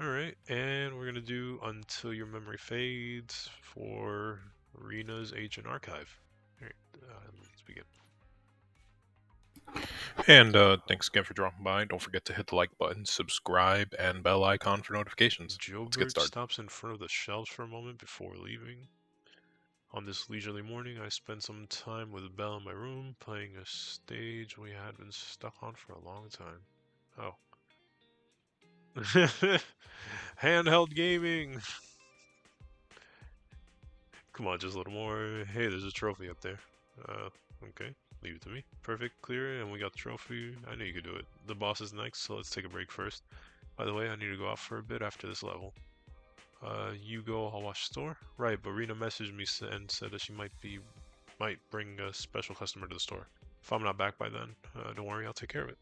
Alright, and we're gonna do Until Your Memory Fades for Rena's Agent Archive. Alright, let's begin. And thanks again for dropping by. Don't forget to hit the like button, subscribe, and bell icon for notifications. Let's get Joburg started. stops in front of the shelves for a moment before leaving. On this leisurely morning, I spent some time with Belle in my room, playing a stage we had been stuck on for a long time. Oh. Handheld gaming! Come on, just a little more. Hey, there's a trophy up there. Okay. Leave it to me. Perfect, clear, and we got the trophy. I knew you could do it. The boss is next, so let's take a break first. By the way, I need to go out for a bit after this level. You go, I'll watch the store. Right, but Rena messaged me and said that she might bring a special customer to the store. If I'm not back by then, don't worry, I'll take care of it.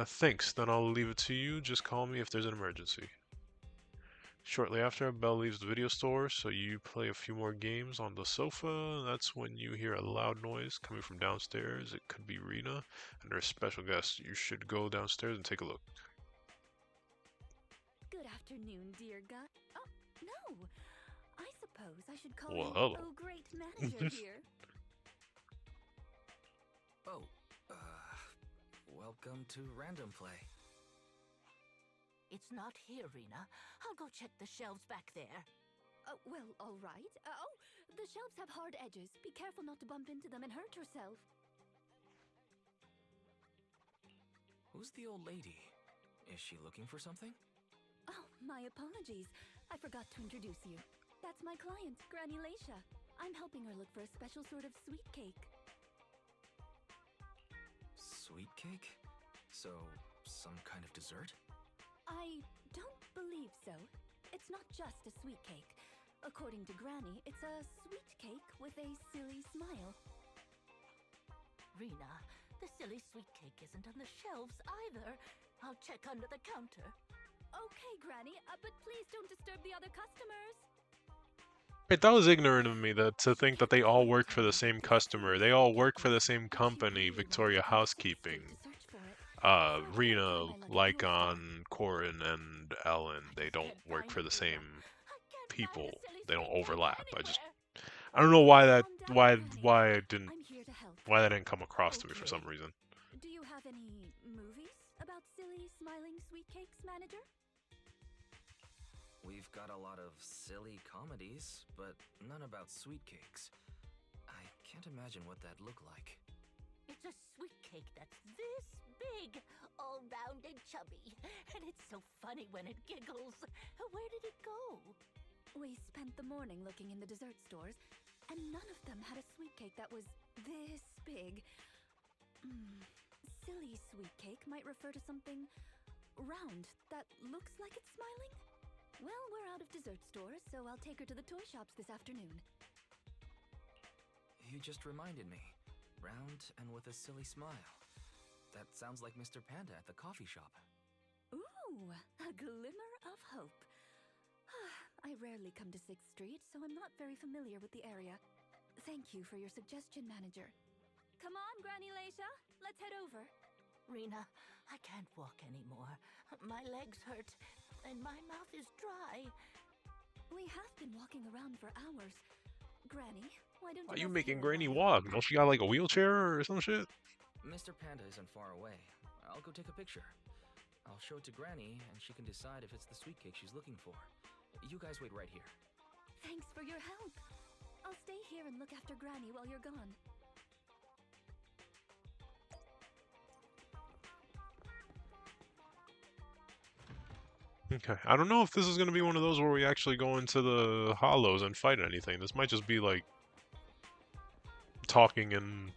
Thanks. Then I'll leave it to you. Just call me if there's an emergency. Shortly after, Belle leaves the video store, so you play a few more games on the sofa. That's when you hear a loud noise coming from downstairs. It could be Rena and her special guest. You should go downstairs and take a look. Good afternoon, dear God. Oh, no. I suppose I should call Well, you hello. Oh Great Manager here. Oh, welcome to Random Play. It's not here, Rena. I'll go check the shelves back there. Well, all right. Oh, the shelves have hard edges. Be careful not to bump into them and hurt yourself. Who's the old lady? Is she looking for something? Oh, my apologies. I forgot to introduce you. That's my client, Granny Laisha. I'm helping her look for a special sort of sweet cake. Sweet cake? So, some kind of dessert? I don't believe so. It's not just a sweet cake. According to Granny, it's a sweet cake with a silly smile. Rena, the silly sweet cake isn't on the shelves either. I'll check under the counter. Okay, Granny, but please don't disturb the other customers. Wait, that was ignorant of me to think that they all work for the same customer. They all work for the same company, Victoria Housekeeping. Rena, Lycon, Corin, and Ellen, they don't work for the same people. They don't overlap. I don't know why that that didn't come across to me for some reason. Do you have any movies about silly, smiling sweet cakes, manager? We've got a lot of silly comedies, but none about sweet cakes. I can't imagine what that'd look like. It's a sweet cake that's this big, all round and chubby. And it's so funny when it giggles. Where did it go? We spent the morning looking in the dessert stores, and none of them had a sweet cake that was this big. Silly sweet cake might refer to something round that looks like it's smiling? Well, we're out of dessert stores, so I'll take her to the toy shops this afternoon. You just reminded me. Round and with a silly smile. That sounds like Mr. Panda at the coffee shop. Ooh, a glimmer of hope. I rarely come to 6th Street, so I'm not very familiar with the area. Thank you for your suggestion, manager. Come on, Granny Laisha, let's head over. Rena, I can't walk anymore. My legs hurt, and my mouth is dry. We have been walking around for hours. Granny, why don't you... Are you rest making here a Granny while? walk? Don't she got like a wheelchair or some shit? Mr. Panda isn't far away. I'll go take a picture. I'll show it to Granny, and she can decide if it's the sweet cake she's looking for. You guys wait right here. Thanks for your help. I'll stay here and look after Granny while you're gone. Okay, I don't know if this is gonna be one of those where we actually go into the hollows and fight anything. This might just be like talking and...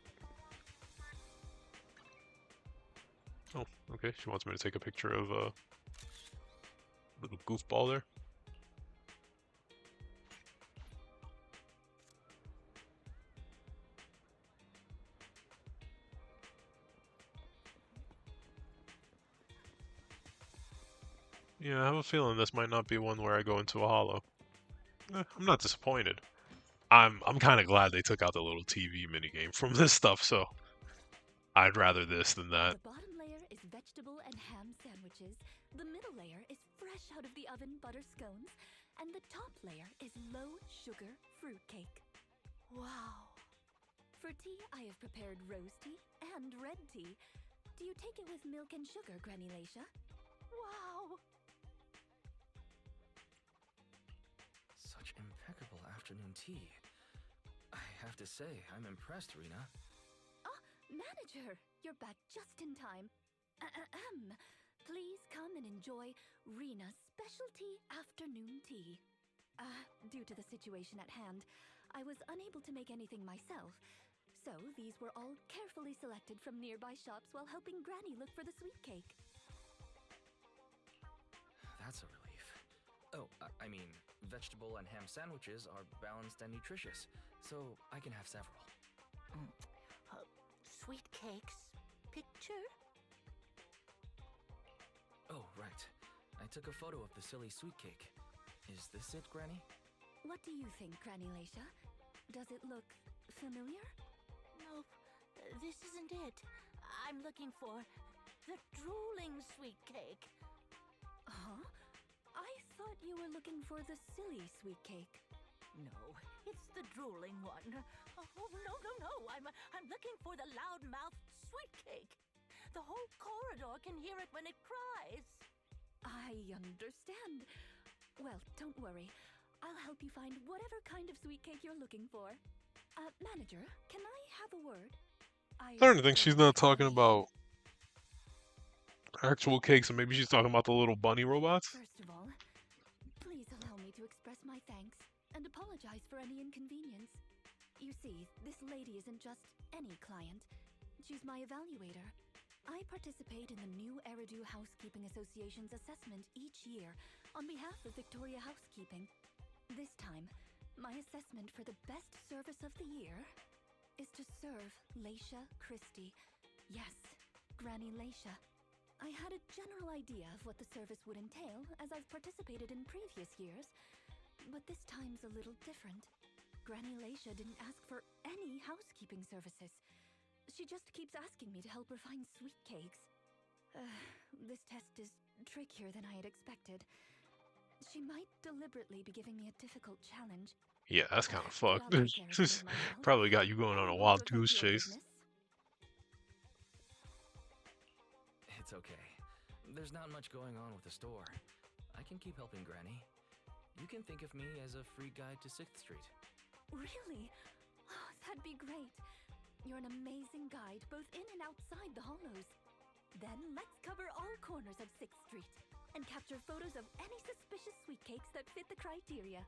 Oh, okay, she wants me to take a picture of a little goofball there. Yeah, I have a feeling this might not be one where I go into a hollow. I'm not disappointed. I'm kind of glad they took out the little TV minigame from this stuff, so I'd rather this than that. The bottom layer is vegetable and ham sandwiches, the middle layer is fresh out of the oven butter scones, and the top layer is low-sugar fruitcake. Wow. For tea, I have prepared rose tea and red tea. Do you take it with milk and sugar, Granny Lacia? Wow. Such impeccable afternoon tea. I have to say, I'm impressed, Rena. Ah, Manager! You're back just in time. Ahem. Please come and enjoy Rena's specialty afternoon tea. Due to the situation at hand, I was unable to make anything myself, so these were all carefully selected from nearby shops while helping Granny look for the sweet cake. That's a relief. Oh, I mean, vegetable and ham sandwiches are balanced and nutritious, so I can have several. Sweet cakes picture? Oh, right. I took a photo of the silly sweet cake. Is this it, Granny? What do you think, Granny Lacia? Does it look familiar? Nope, this isn't it. I'm looking for the drooling sweet cake. Huh? I thought you were looking for the silly sweet cake. No, it's the drooling one. Oh, no. I'm looking for the loud-mouthed sweet cake. The whole corridor can hear it when it cries. I understand. Well, don't worry. I'll help you find whatever kind of sweet cake you're looking for. Manager, can I have a word? I don't think she's not talking about actual cakes, and maybe she's talking about the little bunny robots. First of all, please allow me to express my thanks and apologize for any inconvenience. You see, this lady isn't just any client. She's my evaluator. I participate in the new Eridu Housekeeping Association's assessment each year on behalf of Victoria Housekeeping. This time, my assessment for the best service of the year is to serve Lacia Christie. Yes, Granny Lacia. I had a general idea of what the service would entail as I've participated in previous years, but this time's a little different. Granny Lacia didn't ask for any housekeeping services. She just keeps asking me to help her find sweet cakes. This test is trickier than I had expected. She might deliberately be giving me a difficult challenge. Yeah, that's kind of But fucked. I'll take care of it myself. Probably got you going on a I wild won't affect goose your chase. business. It's okay. There's not much going on with the store. I can keep helping Granny. You can think of me as a free guide to 6th Street. Really? Oh, that'd be great. You're an amazing guide, both in and outside the hollows. Then let's cover all corners of 6th Street and capture photos of any suspicious sweet cakes that fit the criteria.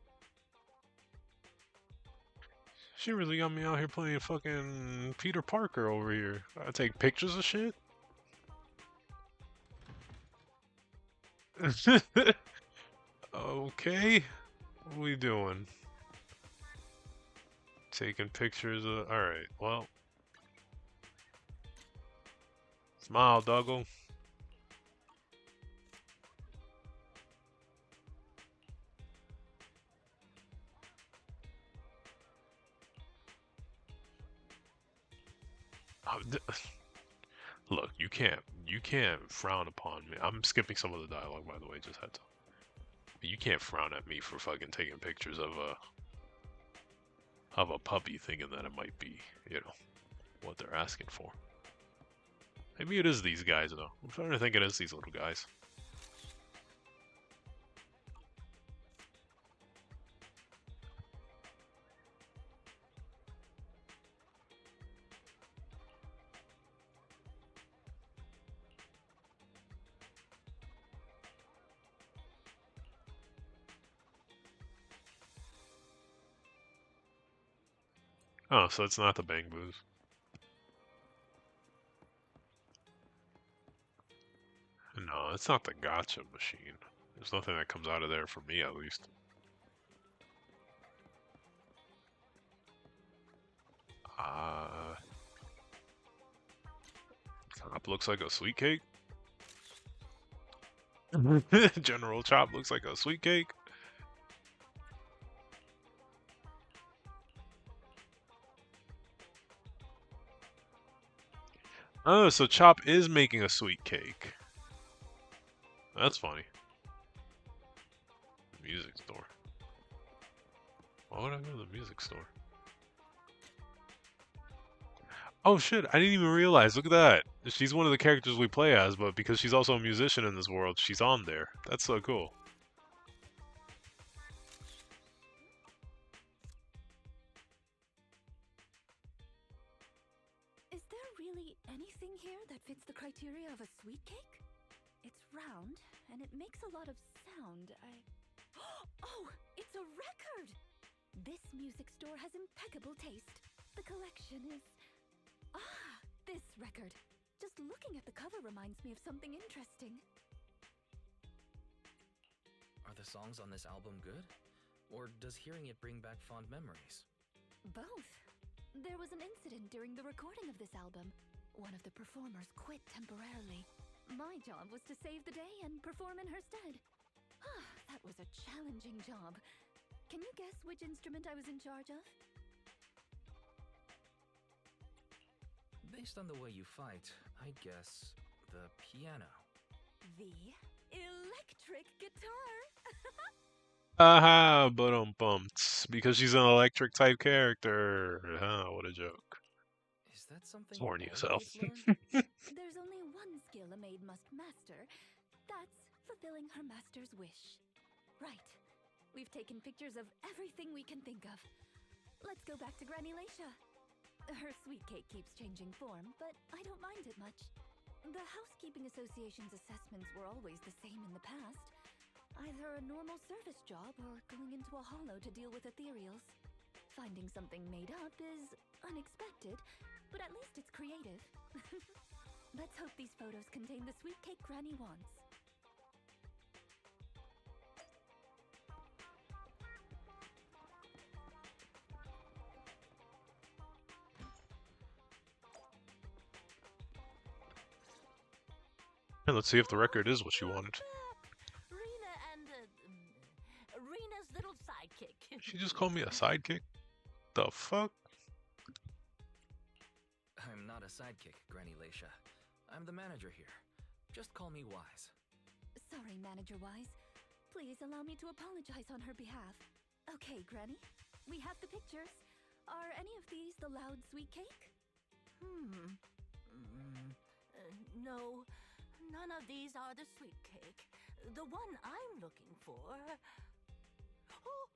She really got me out here playing fucking Peter Parker over here. I take pictures of shit. Okay, what we doing? Taking pictures of. All right, well. Smile, doggo. Look, you can't frown upon me. I'm skipping some of the dialogue, by the way, just had to. But you can't frown at me for fucking taking pictures of a puppy, thinking that it might be, you know, what they're asking for. Maybe it is these guys, though. I'm starting to think it is these little guys. Oh, so it's not the Bang Boos. No, it's not the gotcha machine. There's nothing that comes out of there for me, at least. Chop looks like a sweet cake. General Chop looks like a sweet cake. Oh, so Chop is making a sweet cake. That's funny. Music store. Why would I go to the music store? Oh shit, I didn't even realize. Look at that. She's one of the characters we play as, but because she's also a musician in this world, she's on there. That's so cool. Is there really anything here that fits the criteria of a sweet cake? It's round, and it makes a lot of sound. Oh, it's a record! This music store has impeccable taste. The collection is... Ah, this record. Just looking at the cover reminds me of something interesting. Are the songs on this album good? Or does hearing it bring back fond memories? Both. There was an incident during the recording of this album. One of the performers quit temporarily. My job was to save the day and perform in her stead. That was a challenging job. Can you guess which instrument I was in charge of? Based on the way you fight, I'd guess the piano. The electric guitar! Aha, but bumped. Because she's an electric type character. What a joke. Is that something Horny as all hell. maids learn? There's only one skill a maid must master. That's fulfilling her master's wish. Right. We've taken pictures of everything we can think of. Let's go back to Granny Laisha. Her sweet cake keeps changing form, but I don't mind it much. The Housekeeping Association's assessments were always the same in the past. Either a normal service job or going into a hollow to deal with ethereals. Finding something made up is unexpected, but at least it's creative. Let's hope these photos contain the sweet cake Granny wants. And let's see if the record is what she wanted. Rena and Rena's little sidekick. She just called me a sidekick? The fuck? I'm not a sidekick, Granny Laisha. I'm the manager here. Just call me Wise. Sorry, Manager Wise. Please allow me to apologize on her behalf. Okay, Granny, we have the pictures. Are any of these the loud sweet cake? No, none of these are the sweet cake. The one I'm looking for... Oh,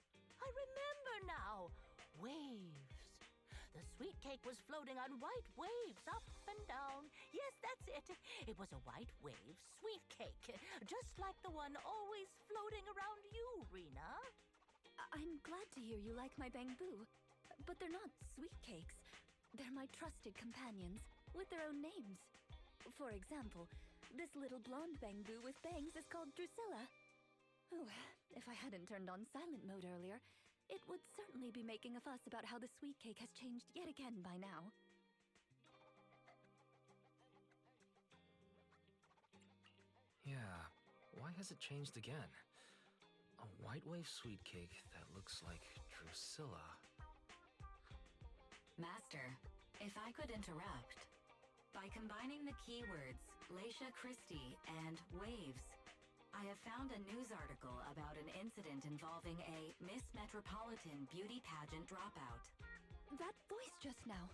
I remember now. Waves. The sweet cake was floating on white waves up and down. Yes, that's it. It was a white wave sweet cake, just like the one always floating around you, Rena. I'm glad to hear you like my bamboo, but they're not sweet cakes. They're my trusted companions, with their own names. For example, this little blonde bamboo with bangs is called Drusilla. Oh, if I hadn't turned on silent mode earlier, it would certainly be making a fuss about how the sweet cake has changed yet again by now. Yeah, why has it changed again? A white wave sweet cake that looks like Drusilla. Master, if I could interrupt. By combining the keywords Laisha Christie and waves, I have found a news article about an incident involving a Miss Metropolitan beauty pageant dropout. That voice just now.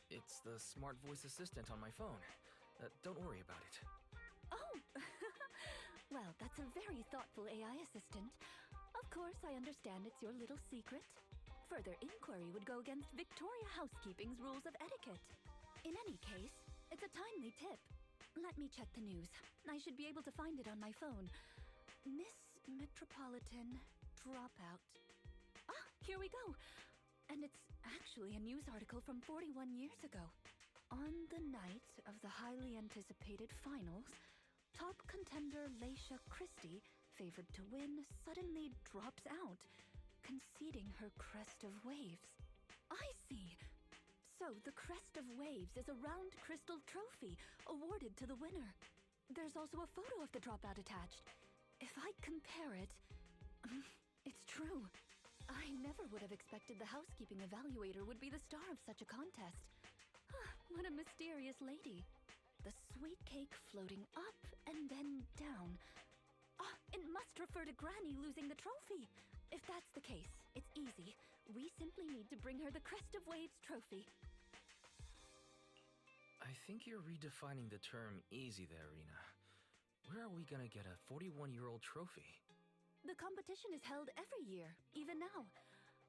It's the smart voice assistant on my phone. Don't worry about it. Oh! Well, that's a very thoughtful AI assistant. Of course, I understand it's your little secret. Further inquiry would go against Victoria Housekeeping's rules of etiquette. In any case, it's a timely tip. Let me check the news. I should be able to find it on my phone. Miss Metropolitan dropout. Ah, here we go. And it's actually a news article from 41 years ago. On the night of the highly anticipated finals, top contender Laisha Christie, favored to win, suddenly drops out, conceding her crest of waves. I see. So the crest of waves is a round crystal trophy awarded to the winner. There's also a photo of the dropout attached. If I compare it, it's true. I never would have expected the housekeeping evaluator would be the star of such a contest. What a mysterious lady. the sweet cake floating up and then down. Ah, it must refer to Granny losing the trophy. If that's the case, it's easy. We simply need to bring her the Crest of Waves trophy. I think you're redefining the term easy there, Rena. Where are we gonna get a 41-year-old trophy? The competition is held every year, even now.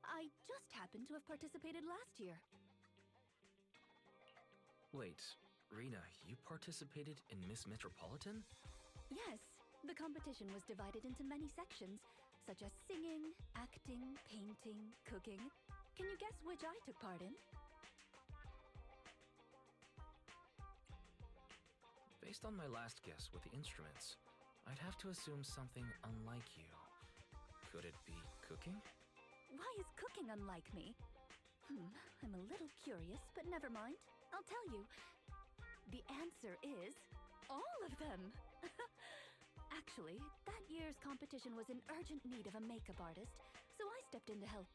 I just happened to have participated last year. Wait, Rena, you participated in Miss Metropolitan? Yes, the competition was divided into many sections, such as singing, acting, painting, cooking. Can you guess which I took part in? Based on my last guess with the instruments, I'd have to assume something unlike you. Could it be cooking? Why is cooking unlike me? I'm a little curious, but never mind. I'll tell you. The answer is all of them. Actually, that year's competition was in urgent need of a makeup artist, so I stepped in to help.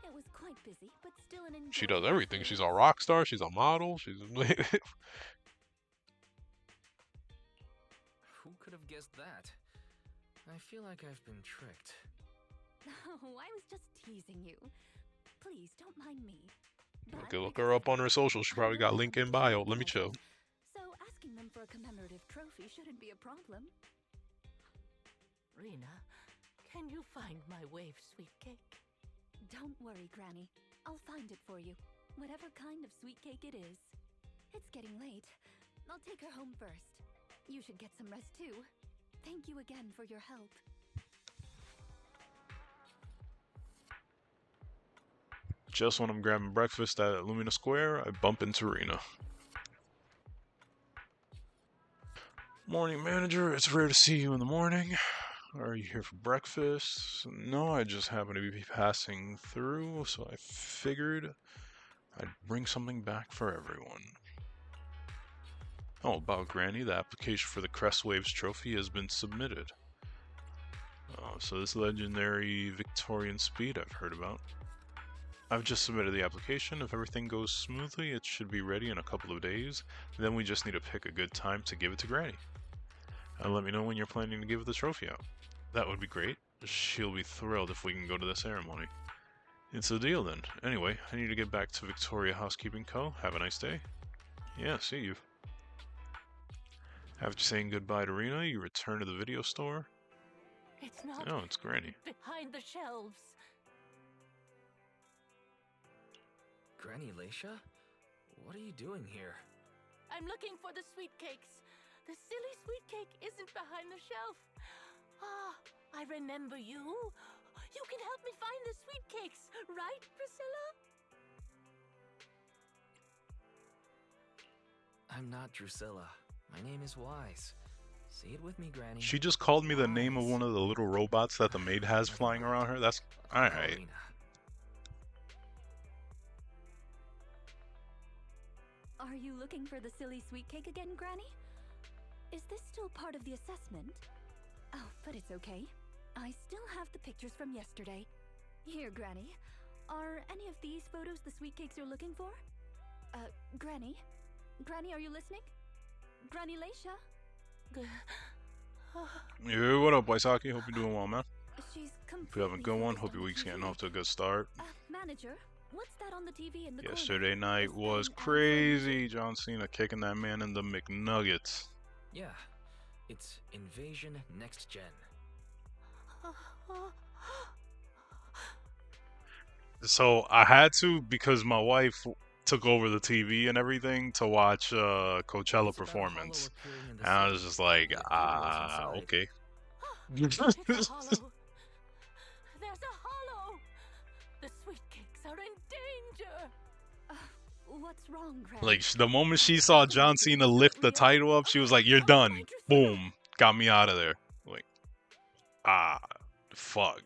It was quite busy, but still an She does enjoyable everything. She's a experience. rock star. She's a model. She's. Who could have guessed that? I feel like I've been tricked. Oh, I was just teasing you. Please, don't mind me. But Okay, look because her of up on her that, social. She I probably know got the link in competition bio. Let me chill. organizers, so asking them for a commemorative trophy shouldn't be a problem. Rena, can you find my wave sweet cake? Don't worry, Granny. I'll find it for you. Whatever kind of sweet cake it is. It's getting late. I'll take her home first. You should get some rest too. Thank you again for your help. Just when I'm grabbing breakfast at Lumina Square, I bump into Rena. Morning manager, it's rare to see you in the morning. Are you here for breakfast? No, I just happen to be passing through, so I figured I'd bring something back for everyone. Oh, about Granny, the application for the Crest Waves trophy has been submitted. So this legendary Victorian speed I've heard about. I've just submitted the application. If everything goes smoothly, it should be ready in a couple of days. Then we just need to pick a good time to give it to Granny. And let me know when you're planning to give the trophy out. That would be great. She'll be thrilled if we can go to the ceremony. It's a deal then. Anyway, I need to get back to Victoria Housekeeping Co. Have a nice day. Yeah, see you. After saying goodbye to Rena, you return to the video store. It's not Oh, it's Granny. behind the shelves. Granny Leisha? What are you doing here? I'm looking for the sweet cakes. The silly sweet cake isn't behind the shelf. Ah, I remember you. You can help me find the sweet cakes, right, Priscilla? I'm not Drusilla. My name is Wise. Say it with me, Granny. She just called me the name of Wise. one of the little robots that the maid has Never flying mind. around her. That's I'll call alright. Rena. Are you looking for the silly sweet cake again, Granny? Is this still part of the assessment? Oh, but it's okay. I still have the pictures from yesterday. Here, Granny. Are any of these photos the sweet cakes you're looking for? Granny? Granny, are you listening? Granny Leisha? Yeah, what up, Waisaki? Hope you're doing well, man. She's completely Hope you have a good one. focused Hope on your the week's getting TV. off to a good start. Manager, what's that on the TV in the corner? Yesterday night Is that was an ad for crazy. John Cena kicking that man in the McNuggets. Yeah, it's Invasion Next Gen. So I had to because my wife took over the TV and everything to watch Coachella It's about a performance. hollow appearing in the And I was city. just like, If people what's inside. okay. It's a hollow. There's a hollow. The sweet cakes are in danger. What's wrong, Granny? Like, the moment she saw John Cena lift the title up, she was like, you're Oh, done. my Drusilla. Boom. Got me out of there. Like, fuck.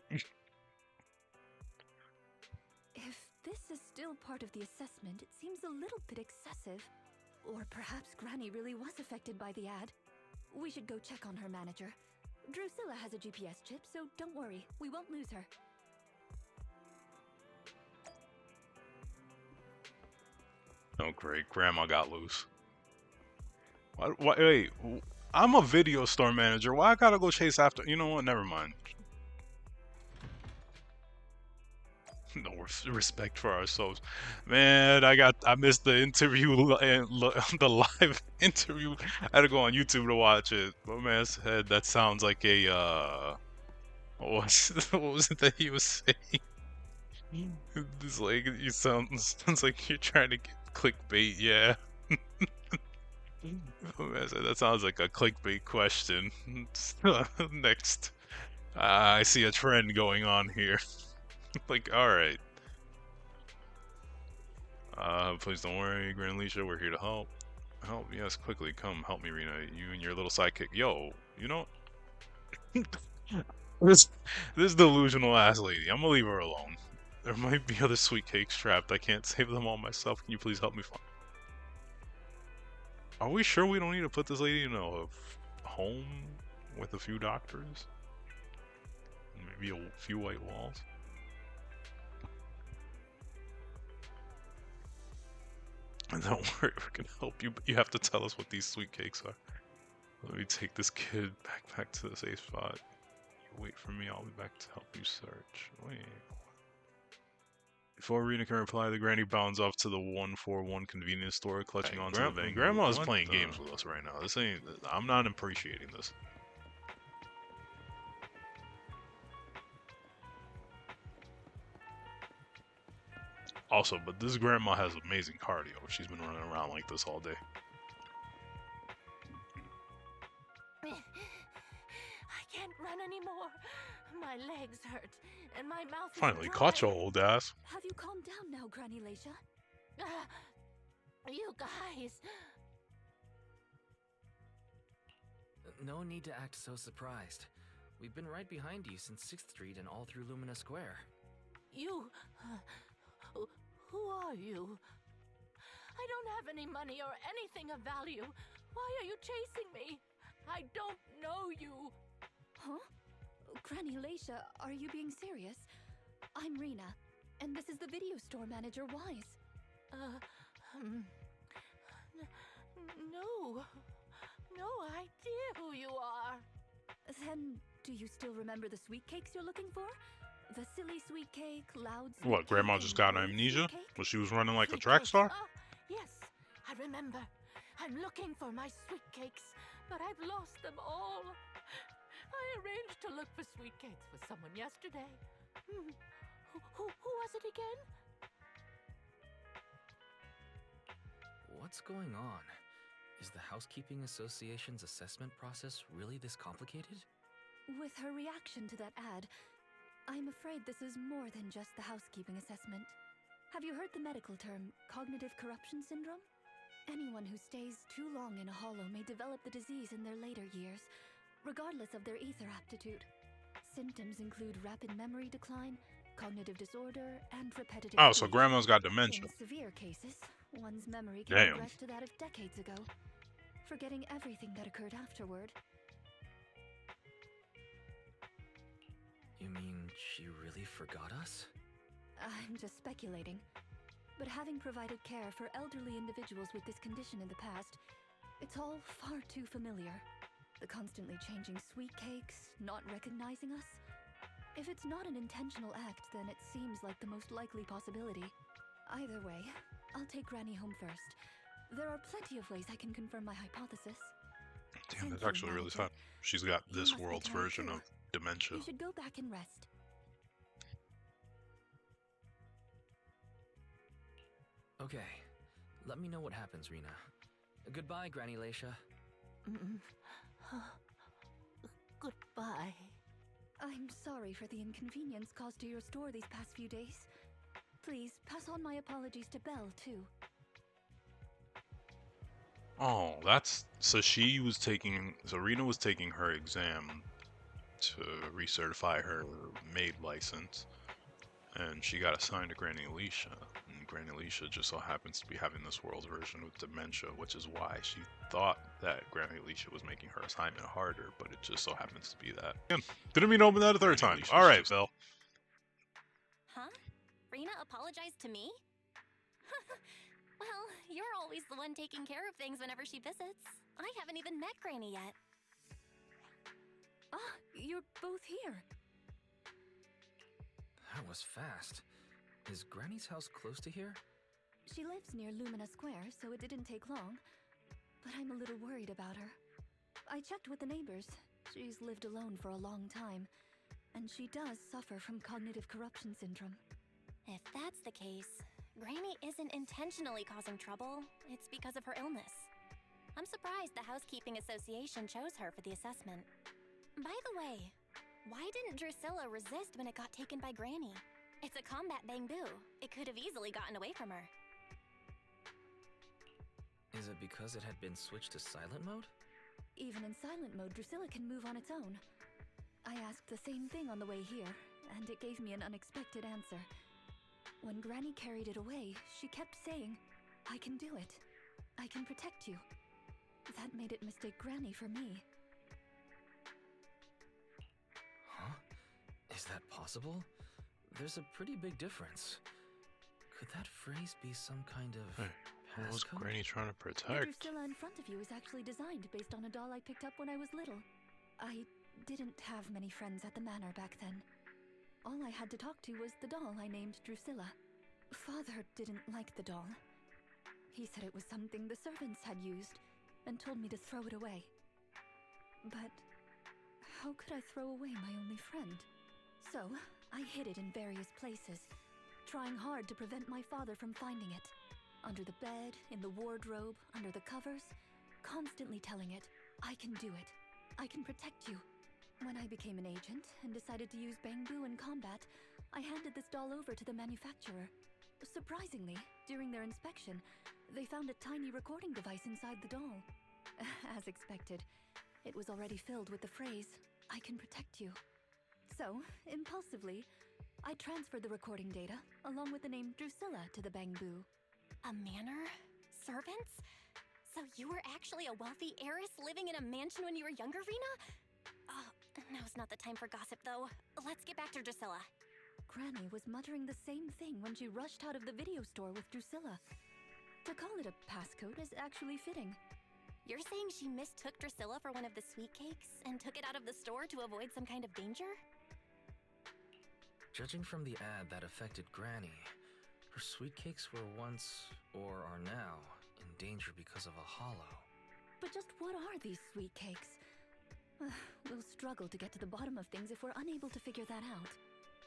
If this is still part of the assessment, it seems a little bit excessive. Or perhaps Granny really was affected by the ad. We should go check on her, manager. Drusilla has a GPS chip, so don't worry. We won't lose her. Oh, great. Grandma got loose. Wait, I'm a video store manager. Why I gotta go chase after? You know what? Never mind. No respect for ourselves, man. I missed the interview and the live interview. I had to go on YouTube to watch it. My man said that sounds like a what was it that he was saying? It's like you sounds like you're trying to get clickbait. Yeah. My man said that sounds like a clickbait question. Next, I see a trend going on here. Like, all right. Please don't worry, Grand Alicia, we're here to help. Help, yes, quickly, come, help me, Rena. You and your little sidekick. Yo, you know, this this delusional ass lady, I'm gonna leave her alone. There might be other sweet cakes trapped. I can't save them all myself. Can you please help me find? Are we sure we don't need to put this lady in a home with a few doctors? Maybe a few white walls? Don't worry, we're gonna help you, but you have to tell us what these sweet cakes are. Let me take this kid back to the safe spot. You wait for me, I'll be back to help you search. Wait. Before Rena can reply, the granny bounds off to the 141 convenience store, clutching onto the van. Grandma's playing games with us right now. This ain't. I'm not appreciating this. Also, but this grandma has amazing cardio. She's been running around like this all day. I can't run anymore. My legs hurt, and my mouth is Finally dry. caught your old ass. Have you calmed down now, Granny Leisha? You guys. No need to act so surprised. We've been right behind you since 6th Street and all through Lumina Square. You. Who are you? I don't have any money or anything of value. Why are you chasing me? I don't know you. Huh? Granny Leisha, are you being serious? I'm Rena, and this is the video store manager, Wise. No. No idea who you are. Then, do you still remember the sweet cakes you're looking for? The silly sweet cake, loud sweet What, Grandma cake, just and got brave amnesia? sweet cake? Was she was running like a Sweet track cakes. star? Yes, I remember. I'm looking for my sweet cakes, but I've lost them all. I arranged to look for sweet cakes with someone yesterday. Who was it again? What's going on? Is the Housekeeping Association's assessment process really this complicated? With her reaction to that ad, I'm afraid this is more than just the housekeeping assessment. Have you heard the medical term, cognitive corruption syndrome? Anyone who stays too long in a hollow may develop the disease in their later years, regardless of their ether aptitude. Symptoms include rapid memory decline, cognitive disorder, and repetitive Oh, so speech. Grandma's got dementia. In severe cases, one's memory can Damn. regress to that of decades ago, forgetting everything that occurred afterward. You mean she really forgot us? I'm just speculating. But having provided care for elderly individuals with this condition in the past, it's all far too familiar. The constantly changing sweet cakes, not recognizing us. If it's not an intentional act, then it seems like the most likely possibility. Either way, I'll take Granny home first. There are plenty of ways I can confirm my hypothesis. Damn, Thank that's you, actually really Manager. sad. She's got You this must be world's tired version too. of dementia. You should go back and rest. Okay, let me know what happens, Rena. Goodbye, Granny Leisha. Goodbye. I'm sorry for the inconvenience caused to your store these past few days. Please, pass on my apologies to Belle, too. Oh, that's so she was taking. So Rena was taking her exam to recertify her maid license, and she got assigned to Granny Alicia. And Granny Alicia just so happens to be having this world's version of dementia, which is why she thought that Granny Alicia was making her assignment harder, but it just so happens to be that. Didn't mean to open that a third time. All right, Belle. Huh? Rena apologized to me? Well, you're always the one taking care of things whenever she visits. I haven't even met Granny yet. Ah, you're both here. That was fast. Is Granny's house close to here? She lives near Lumina Square, so it didn't take long. But I'm a little worried about her. I checked with the neighbors. She's lived alone for a long time, and she does suffer from cognitive corruption syndrome. If that's the case, Granny isn't intentionally causing trouble. It's because of her illness. I'm surprised the Housekeeping Association chose her for the assessment. By the way, why didn't Drusilla resist when it got taken by Granny? It's a combat bamboo. It could have easily gotten away from her. Is it because it had been switched to silent mode? Even in silent mode, Drusilla can move on its own. I asked the same thing on the way here, and it gave me an unexpected answer. When Granny carried it away, she kept saying, "I can do it. I can protect you." That made it mistake Granny for me. Huh? Is that possible? There's a pretty big difference. Could that phrase be some kind of Hey, what was passcode? Granny trying to The protect? Drusilla in front of you is actually designed based on a doll I picked up when I was little. I didn't have many friends at the manor back then. All I had to talk to was the doll I named Drusilla. Father didn't like the doll. He said it was something the servants had used and told me to throw it away. But how could I throw away my only friend? So I hid it in various places, trying hard to prevent my father from finding it. Under the bed, in the wardrobe, under the covers, constantly telling it, "I can do it. I can protect you." When I became an agent and decided to use bamboo in combat, I handed this doll over to the manufacturer. Surprisingly, during their inspection, they found a tiny recording device inside the doll. As expected, it was already filled with the phrase, "I can protect you." So, impulsively, I transferred the recording data, along with the name Drusilla, to the bamboo. A manor? Servants? So you were actually a wealthy heiress living in a mansion when you were younger, Rena? Oh, now's not the time for gossip, though. Let's get back to Drusilla. Granny was muttering the same thing when she rushed out of the video store with Drusilla. To call it a passcode is actually fitting. You're saying she mistook Drusilla for one of the sweet cakes and took it out of the store to avoid some kind of danger? Judging from the ad that affected Granny, her sweet cakes were once, or are now, in danger because of a hollow. But just what are these sweet cakes? We'll struggle to get to the bottom of things if we're unable to figure that out.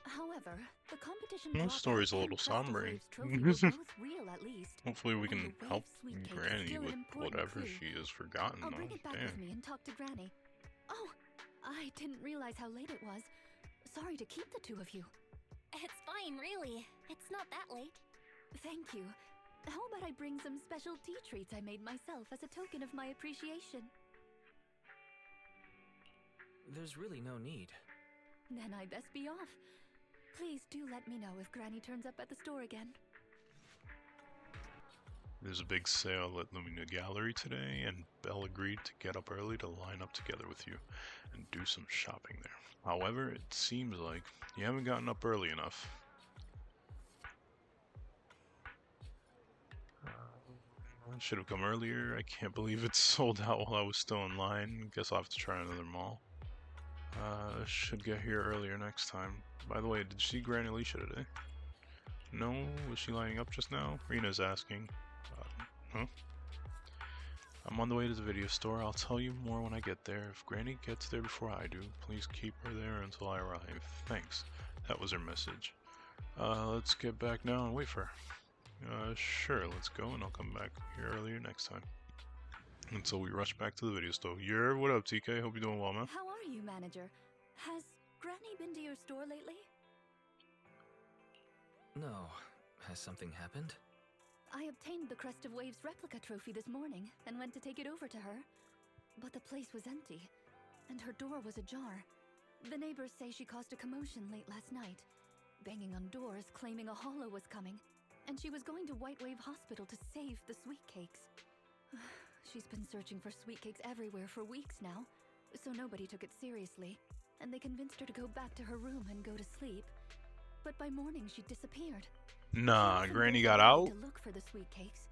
However, the competition This dropout story's a and little Crest of sombering. Waves trophy were both real, at least. Hopefully we And can the help Wave sweet cake is Granny still an with important whatever clue. she has forgotten, I'll though. bring it back with Damn. me and talk to Granny. Oh, I didn't realize how late it was. Sorry to keep the two of you. It's fine, really. It's not that late. Thank you. How about I bring some special tea treats I made myself as a token of my appreciation? There's really no need. Then I best be off. Please do let me know if Granny turns up at the store again. There's a big sale at Lumina Gallery today, and Belle agreed to get up early to line up together with you and do some shopping there. However, it seems like you haven't gotten up early enough. I should have come earlier. I can't believe it's sold out while I was still in line. Guess I'll have to try another mall. Should get here earlier next time. By the way, did you see Granny Alicia today? No? Was she lining up just now? Rena's asking. Huh? I'm on the way to the video store. I'll tell you more when I get there. If Granny gets there before I do, please keep her there until I arrive. Thanks. That was her message. Let's get back now and wait for her. Sure, let's go and I'll come back here earlier next time. Until we rush back to the video store. What up, TK? Hope you're doing well, man. How are you, manager? Has Granny been to your store lately? No. Has something happened? I obtained the Crest of Waves replica trophy this morning and went to take it over to her. But the place was empty, and her door was ajar. The neighbors say she caused a commotion late last night, banging on doors claiming a hollow was coming, and she was going to White Wave Hospital to save the sweet cakes. She's been searching for sweet cakes everywhere for weeks now, so nobody took it seriously, and they convinced her to go back to her room and go to sleep. But by morning, she disappeared. Nah, She often Granny goes got away out? to look for the sweet cakes,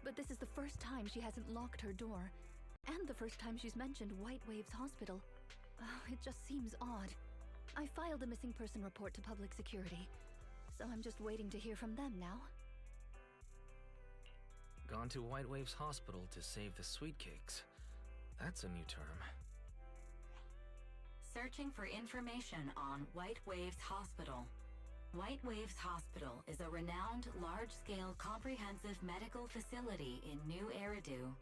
but this is the first time she hasn't locked her door. And the first time she's mentioned White Waves Hospital. It just seems odd. I filed a missing person report to public security, so I'm just waiting to hear from them now. Gone to White Waves Hospital to save the sweet cakes. That's a new term. Searching for information on White Waves Hospital. White Waves Hospital is a renowned, large-scale, comprehensive medical facility in New Eridu.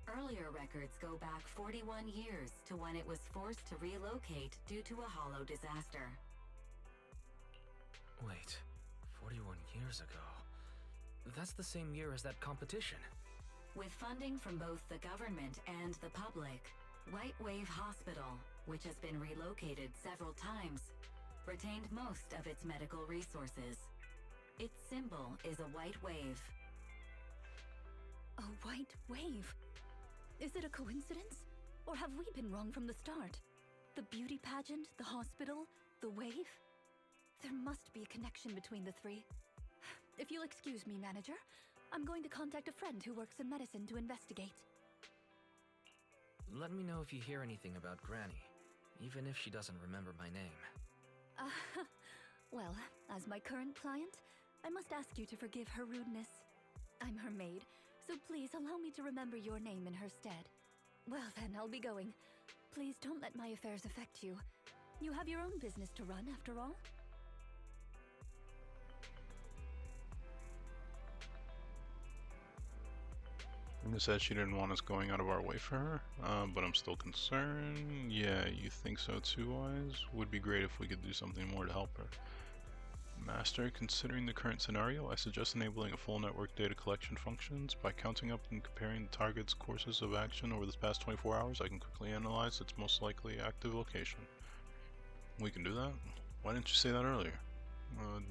Earlier records go back 41 years to when it was forced to relocate due to a hollow disaster. Wait, 41 years ago? That's the same year as that competition. With funding from both the government and the public, White Wave Hospital, which has been relocated several times, retained most of its medical resources. Its symbol is a white wave. A white wave? Is it a coincidence? Or have we been wrong from the start? The beauty pageant, the hospital, the wave? There must be a connection between the three. If you'll excuse me, manager, I'm going to contact a friend who works in medicine to investigate. Let me know if you hear anything about Granny, even if she doesn't remember my name. Well, as my current client, I must ask you to forgive her rudeness. I'm her maid, so please allow me to remember your name in her stead. Well then, I'll be going. Please don't let my affairs affect you. You have your own business to run, after all. Linda said she didn't want us going out of our way for her, but I'm still concerned. Yeah, you think so too, Wise? Would be great if we could do something more to help her. Master, considering the current scenario, I suggest enabling a full network data collection functions. By counting up and comparing the target's courses of action over the past 24 hours, I can quickly analyze its most likely active location. We can do that? Why didn't you say that earlier?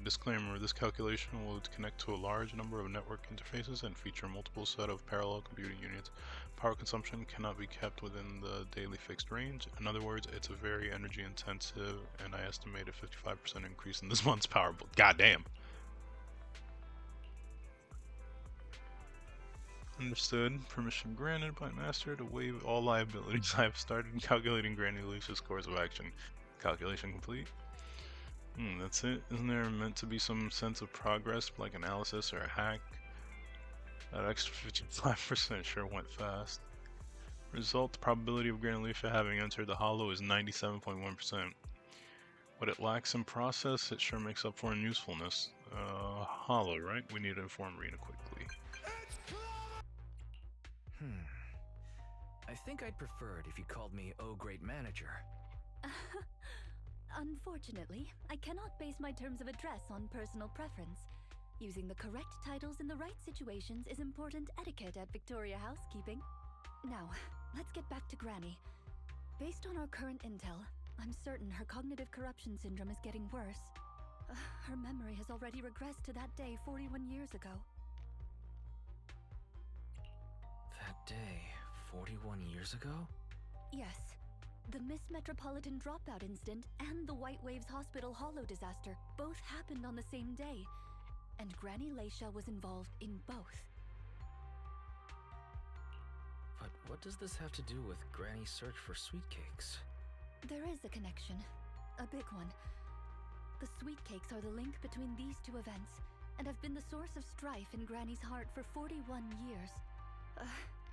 Disclaimer, this calculation will connect to a large number of network interfaces and feature multiple set of parallel computing units. Power consumption cannot be kept within the daily fixed range. In other words, it's a very energy intensive, and I estimate a 55% increase in this month's power bill. Goddamn! Understood. Permission granted by Master to waive all liabilities. I have started calculating Granny Lucia's course of action. Calculation complete. That's it. Isn't there meant to be some sense of progress, like analysis or a hack? That extra 55% sure went fast. Result, the probability of Granny Lucia having entered the hollow is 97.1%. What it lacks in process, it sure makes up for in usefulness. Hollow, right? We need to inform Rena quickly. I think I'd prefer it if you called me Oh Great Manager. Unfortunately, I cannot base my terms of address on personal preference. Using the correct titles in the right situations is important etiquette at Victoria Housekeeping. Now, let's get back to Granny. Based on our current intel, I'm certain her cognitive corruption syndrome is getting worse. Her memory has already regressed to that day 41 years ago. That day, 41 years ago? Yes. The Miss Metropolitan dropout incident and the White Waves Hospital hollow disaster both happened on the same day, and Granny Leisha was involved in both. But what does this have to do with Granny's search for sweet cakes? There is a connection. A big one. The sweet cakes are the link between these two events, and have been the source of strife in Granny's heart for 41 years.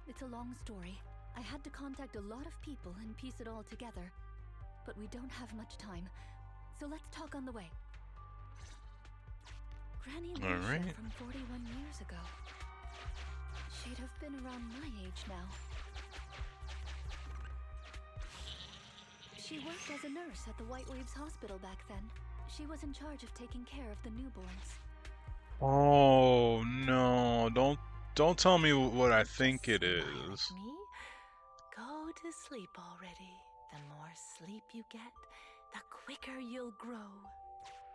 It's a long story. I had to contact a lot of people and piece it all together. But we don't have much time, so let's talk on the way. Granny Leisha from 41 years ago. She'd have been around my age now. She worked as a nurse at the White Waves Hospital back then. She was in charge of taking care of the newborns. Oh no! Don't tell me what I think it is. Me? Go to sleep already. The more sleep you get, the quicker you'll grow.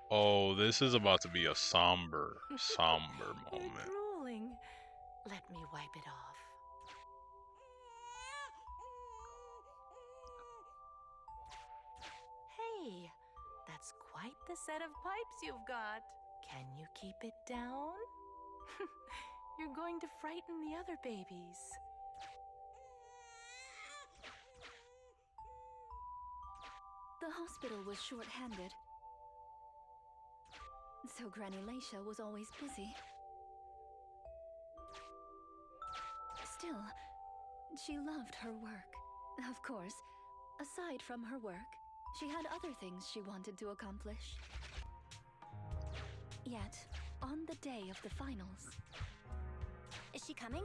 Oh, this is about to be a somber You're moment. drooling. Let me wipe it off. Hey, that's quite the set of pipes you've got. Can you keep it down? You're going to frighten the other babies. The hospital was short-handed, so Granny Laisha was always busy. Still, she loved her work. Of course, aside from her work, she had other things she wanted to accomplish. Yet, on the day of the finals... Is she coming?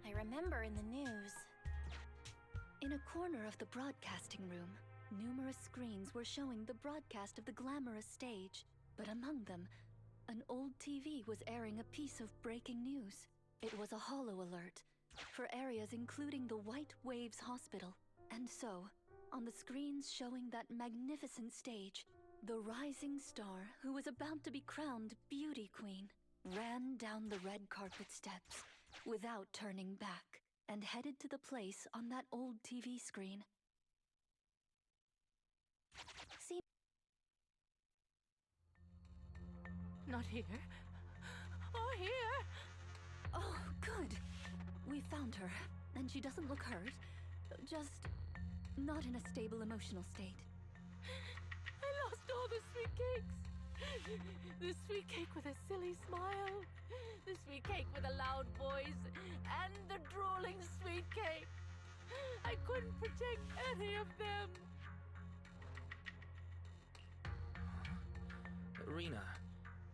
I remember in the news. In a corner of the broadcasting room, numerous screens were showing the broadcast of the glamorous stage. But among them, an old TV was airing a piece of breaking news. It was a holo alert for areas including the White Waves Hospital. And so, on the screens showing that magnificent stage, the rising star who was about to be crowned Beauty Queen ran down the red carpet steps without turning back and headed to the place on that old TV screen. See? Not here. Or here. Oh, good. We found her, and she doesn't look hurt. Just not in a stable emotional state. I lost all the sweet cakes. The sweet cake with a silly smile. The sweet cake with a loud voice. And the drooling sweet cake. I couldn't protect any of them. Rena,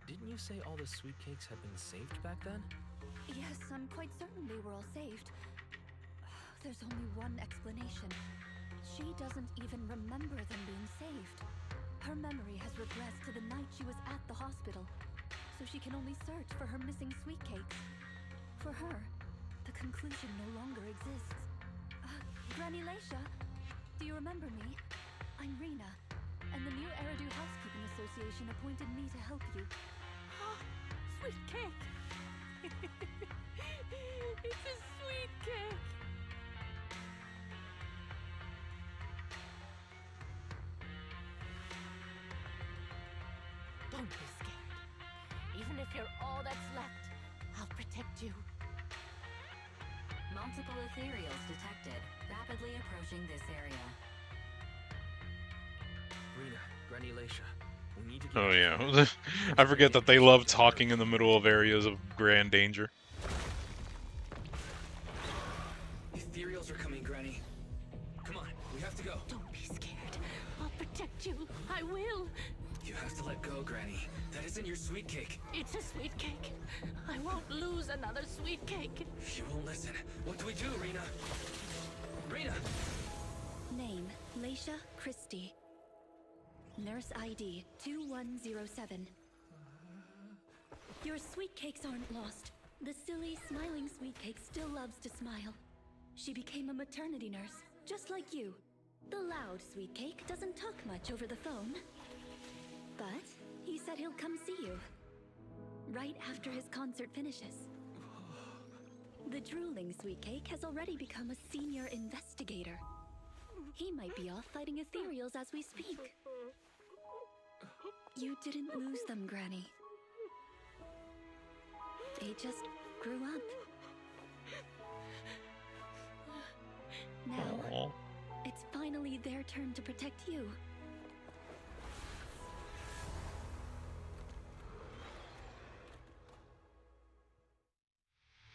didn't you say all the sweet cakes had been saved back then? Yes, I'm quite certain they were all saved. There's only one explanation. She doesn't even remember them being saved. Her memory has regressed to the night she was at the hospital, so she can only search for her missing sweet cakes. For her, the conclusion no longer exists. Granny Laisha, do you remember me? I'm Rena, and the new Eridu Housekeeping Association appointed me to help you. Sweet cake. It's a sweet cake. Don't be scared. Even if you're all that's left, I'll protect you. Multiple ethereals detected, rapidly approaching this area. Rena, Granny Laisha, we need to keep... Oh yeah, I forget that they love talking in the middle of areas of grand danger. Ethereals are coming, Granny. Come on, we have to go. Don't be scared. I'll protect you. I will. You have to let go, Granny. That isn't your sweet cake. It's a sweet cake. I won't lose another sweet cake. She won't listen. What do we do, Rena? Rena! Name, Laisha Christie. Nurse ID 2107. Your sweet cakes aren't lost. The silly, smiling sweet cake still loves to smile. She became a maternity nurse, just like you. The loud sweet cake doesn't talk much over the phone. But he said he'll come see you right after his concert finishes. The drooling sweet cake has already become a senior investigator. He might be off fighting ethereals as we speak. You didn't lose them, Granny. They just grew up. Now, Aww. it's finally their turn to protect you.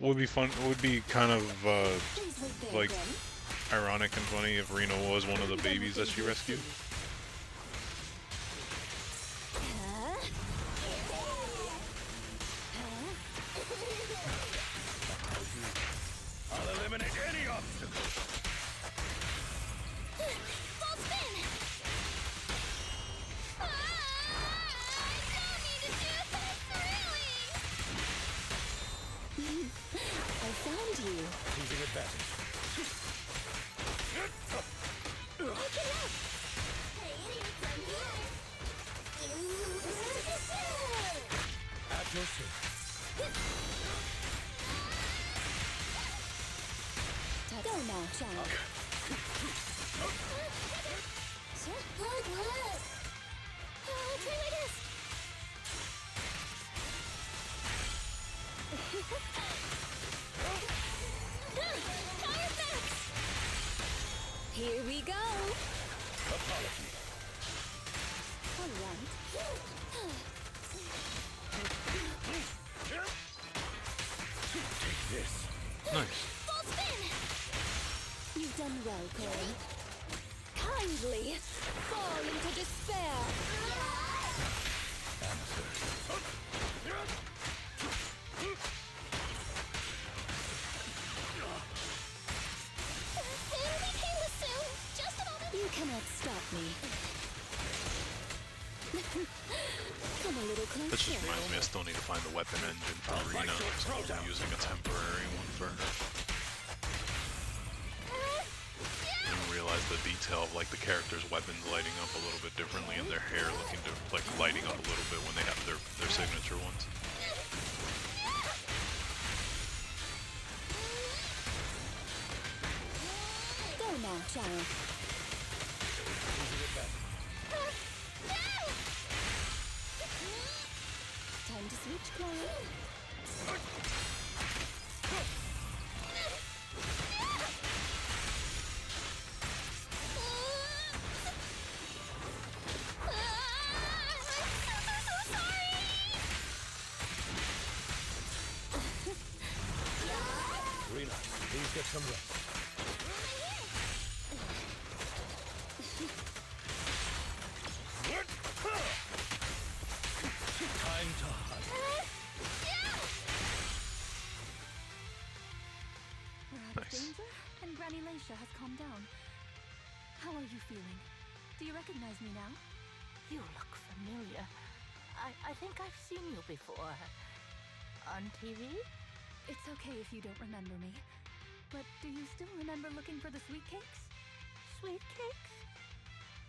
Would be fun. Would be kind of Please wait there, like Granny. ironic and funny if Rena was one of the babies that she rescued. I'll eliminate any obstacle. Full spin! I don't need to do this, really! I found you. Losing advantage. At your service. Go now, child. Try my best! Power back! Here we go! Apology. Alright. Take this. Nice. Full spin! You've done well, Corin. Kindly fall into despair. It'll be painless soon. Just a moment. You cannot stop me. Come a little closer. That just reminds me I still need to find the weapon engine for Rena, so I'm using a temporary one for her. I didn't realize the detail of like the characters' weapons lighting up a little bit differently and their hair looking like lighting up a little bit when they have their signature ones. Go now, child. Time to switch, Clara. Rena, please get some rest. Time to hunt. We're out of Nice. danger, and Granny Laisha has calmed down. How are you feeling? Do you recognize me now? You look familiar. I think I've seen you before. On TV? It's okay if you don't remember me. But do you still remember looking for the sweet cakes? Sweet cakes?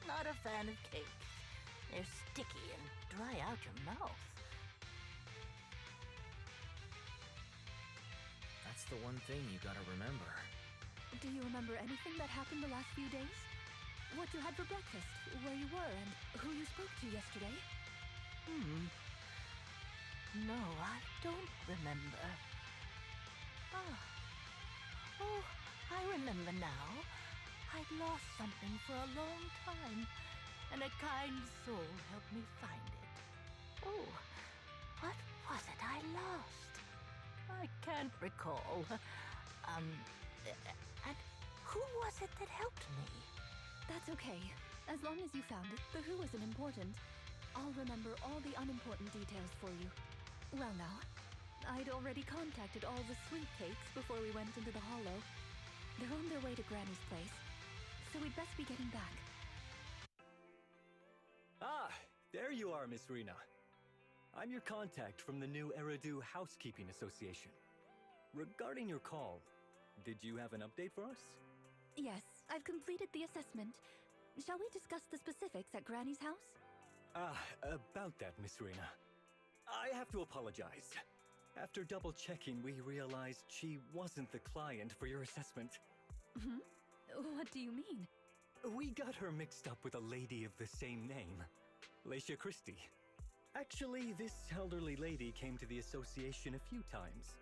Not a fan of cakes. They're sticky and dry out your mouth. That's the one thing you gotta remember. Do you remember anything that happened the last few days? What you had for breakfast, where you were, and who you spoke to yesterday? No, I don't remember. Oh, I remember now. I'd lost something for a long time, and a kind soul helped me find it. Oh, what was it I lost? I can't recall. And who was it that helped me? That's okay. As long as you found it, the who isn't important. I'll remember all the unimportant details for you. Well now, I'd already contacted all the sweet cakes before we went into the hollow. They're on their way to Granny's place, so we'd best be getting back. Ah, there you are, Miss Rena. I'm your contact from the new Eridu Housekeeping Association. Regarding your call, did you have an update for us? Yes, I've completed the assessment. Shall we discuss the specifics at Granny's house? About that, Miss Rena. I have to apologize. After double-checking, we realized she wasn't the client for your assessment. What do you mean? We got her mixed up with a lady of the same name, Laisha Christie. Actually, this elderly lady came to the association a few times,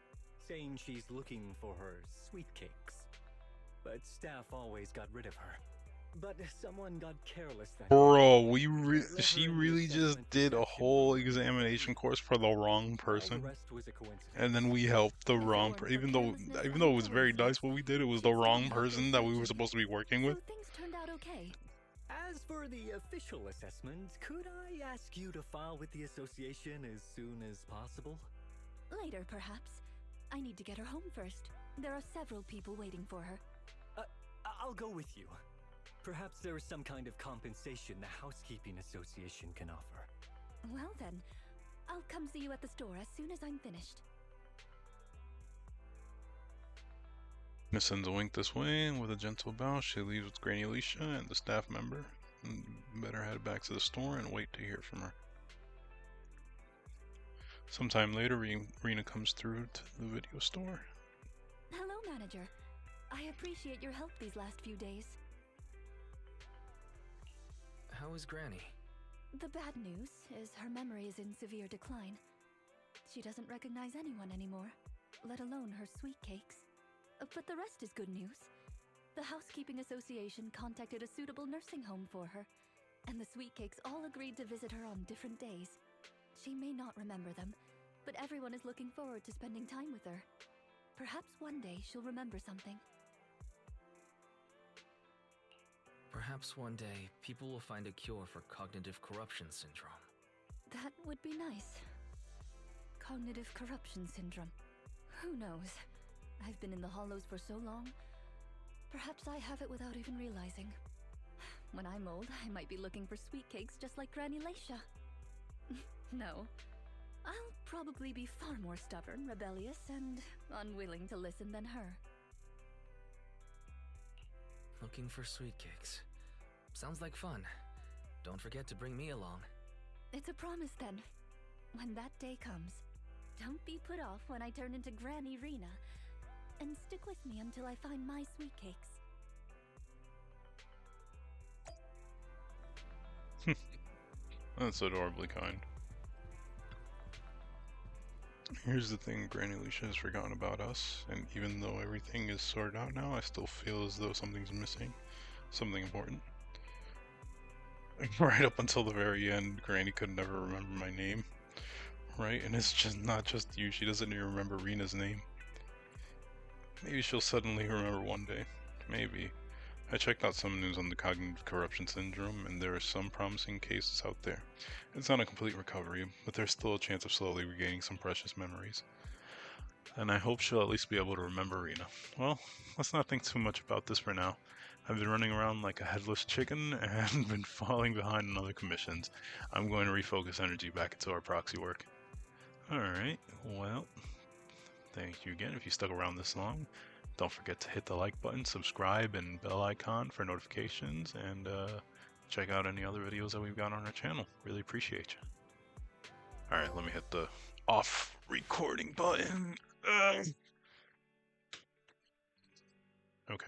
saying she's looking for her sweet cakes. But staff always got rid of her. But someone got careless that Bro, Let she her in the really just assessment did a section whole for her examination review. course for the wrong All person, the rest was a coincidence. and then we helped the If it wrong weren't for even carelessness though and it was very coincidence, nice what we did, it was she'd the still wrong be out there person that we were searching. supposed to be working So with. things turned out okay. As for the official assessment, could I ask you to file with the association as soon as possible? Later, perhaps. I need to get her home first. There are several people waiting for her. I'll go with you. Perhaps there is some kind of compensation the Housekeeping Association can offer. Well then, I'll come see you at the store as soon as I'm finished. Miss sends a wink this way, and with a gentle bow, she leaves with Granny Alicia and the staff member. And better head back to the store and wait to hear from her. Sometime later, Rena comes through to the video store. Hello, manager. I appreciate your help these last few days. How is Granny? The bad news is her memory is in severe decline. She doesn't recognize anyone anymore, let alone her sweet cakes. But the rest is good news. The Housekeeping Association contacted a suitable nursing home for her. and the sweet cakes all agreed to visit her on different days. She may not remember them, but everyone is looking forward to spending time with her. Perhaps one day she'll remember something. Perhaps one day people will find a cure for cognitive corruption syndrome. That would be nice. Cognitive corruption syndrome. Who knows? I've been in the Hollows for so long. Perhaps I have it without even realizing. When I'm old, I might be looking for sweet cakes just like Granny Laisha. No. I'll probably be far more stubborn, rebellious, and unwilling to listen than her. Looking for sweet cakes. Sounds like fun. Don't forget to bring me along. It's a promise then. When that day comes, don't be put off when I turn into Granny Rena, and stick with me until I find my sweet cakes. That's adorably kind. Here's the thing, Granny Alicia has forgotten about us, and even though everything is sorted out now, I still feel as though something's missing. Something important. Right up until the very end, Granny could never remember my name. Right? And it's just not just you, she doesn't even remember Rena's name. Maybe she'll suddenly remember one day. Maybe. I checked out some news on the cognitive corruption syndrome, and there are some promising cases out there. It's not a complete recovery, but there's still a chance of slowly regaining some precious memories. And I hope she'll at least be able to remember Rena. Well, let's not think too much about this for now. I've been running around like a headless chicken and been falling behind on other commissions. I'm going to refocus energy back into our proxy work. Alright, well, thank you again if you stuck around this long. Don't forget to hit the like button, subscribe, and bell icon for notifications, and check out any other videos that we've got on our channel. Really appreciate you. Alright, let me hit the off recording button. Okay.